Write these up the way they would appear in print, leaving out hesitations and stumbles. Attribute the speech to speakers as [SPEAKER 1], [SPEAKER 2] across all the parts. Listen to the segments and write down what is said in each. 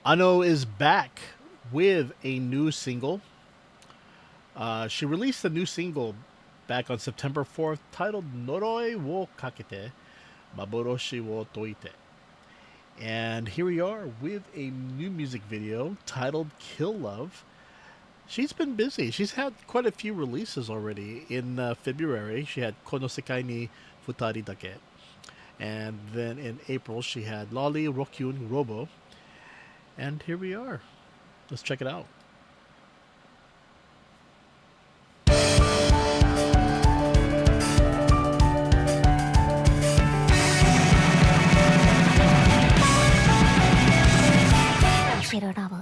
[SPEAKER 1] Ano is back with a new single. She released a new single back on September 4th titled Noroi wo Kakete, Ma boろしをといて. And here we are with a new music video titled Kill Love. She's been busy. She's had quite a few releases already. In February, she had Kono Sekai ni Futari Dake. And then in April, she had Lolly Rokyun Robo. And here we are. Let's check it out.
[SPEAKER 2] キルラブ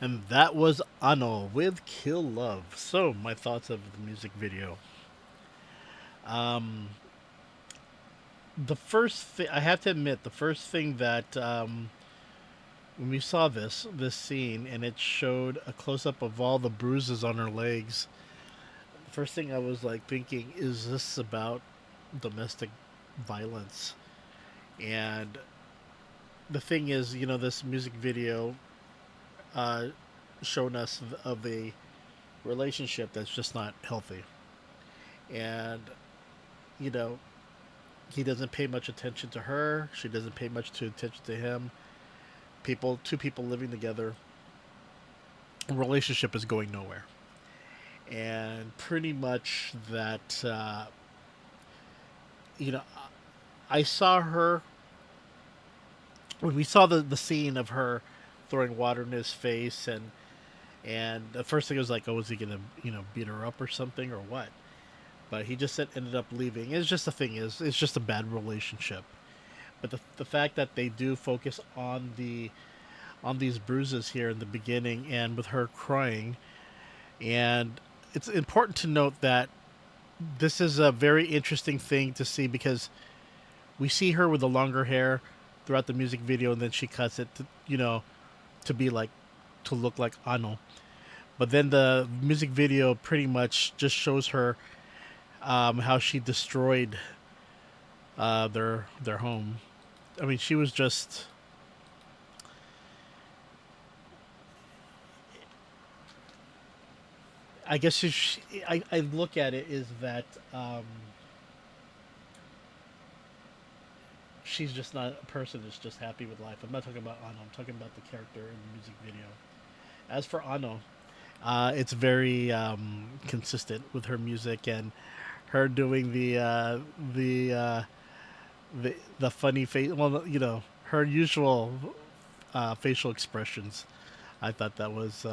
[SPEAKER 1] And that was Ano with Kill Love. So, my thoughts of the music video. Um, the first thing, I have to admit, the first thing that, when we saw this scene and it showed a close up of all the bruises on her legs, the first thing I was like thinking, is this about domestic violence? And the thing is, this music video uh, shown us of a relationship that's just not healthy. And, you know, he doesn't pay much attention to her. She doesn't pay much attention to him. Two people living together. A relationship is going nowhere. And pretty much that, you know, I saw her when we saw the scene of her throwing water in his face, and the first thing was like, oh, is he gonna beat her up or something or what? But he just ended up leaving. It's just the thing is, it's just a bad relationship. But the fact that they do focus on these bruises here in the beginning, and with her crying, and it's important to note that this is a very interesting thing to see, because we see her with the longer hair throughout the music video, and then she cuts it to look like Ano. But then the music video pretty much just shows her how she destroyed their home. I mean, she was just, I guess I look at it is that she's just not a person that's just happy with life. I'm not talking about Ano. I'm talking about the character in the music video. As for Ano, it's very consistent with her music, and her doing the funny face. Well, her usual facial expressions. I thought that was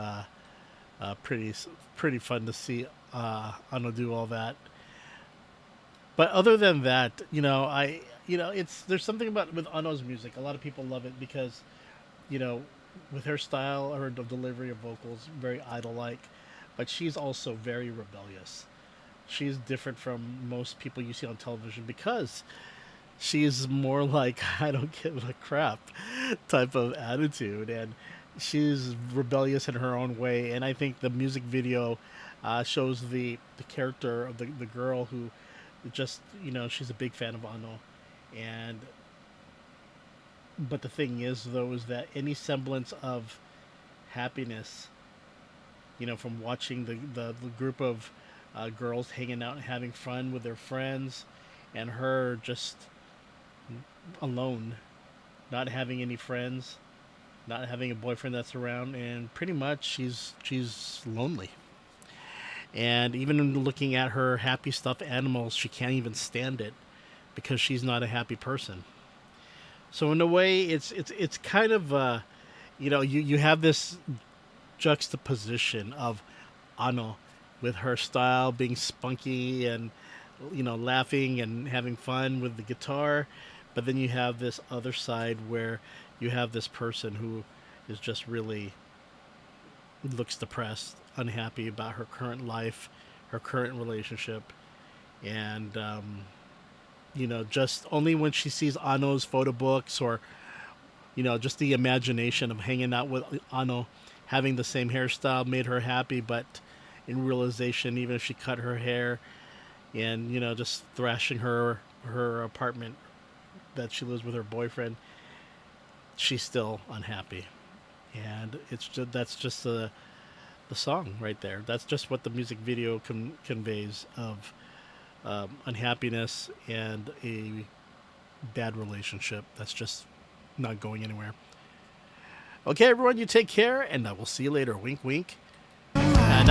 [SPEAKER 1] pretty fun to see Ano do all that. But other than that, there's something about with Ano's music. A lot of people love it because, with her style, her delivery of vocals, very idol-like, but she's also very rebellious. She's different from most people you see on television because she's more like I don't give a crap type of attitude, and she's rebellious in her own way. And I think the music video shows the character of the girl who just she's a big fan of Ano, and but the thing is though is that any semblance of happiness, from watching the group of girls hanging out and having fun with their friends, and her just alone, not having any friends, not having a boyfriend that's around, and pretty much she's lonely. And even looking at her happy stuffed animals, she can't even stand it because she's not a happy person. So in a way, it's kind of you have this juxtaposition of Ano with her style being spunky and laughing and having fun with the guitar, but then you have this other side where you have this person who is just really looks depressed, unhappy about her current life, her current relationship, and just only when she sees Ano's photo books, or just the imagination of hanging out with Ano, having the same hairstyle made her happy, but in realization, even if she cut her hair and just thrashing her apartment that she lives with her boyfriend, she's still unhappy. And that's just the song right there. That's just what the music video conveys of unhappiness and a bad relationship that's just not going anywhere. Okay, everyone, you take care, and I will see you later. Wink, wink. And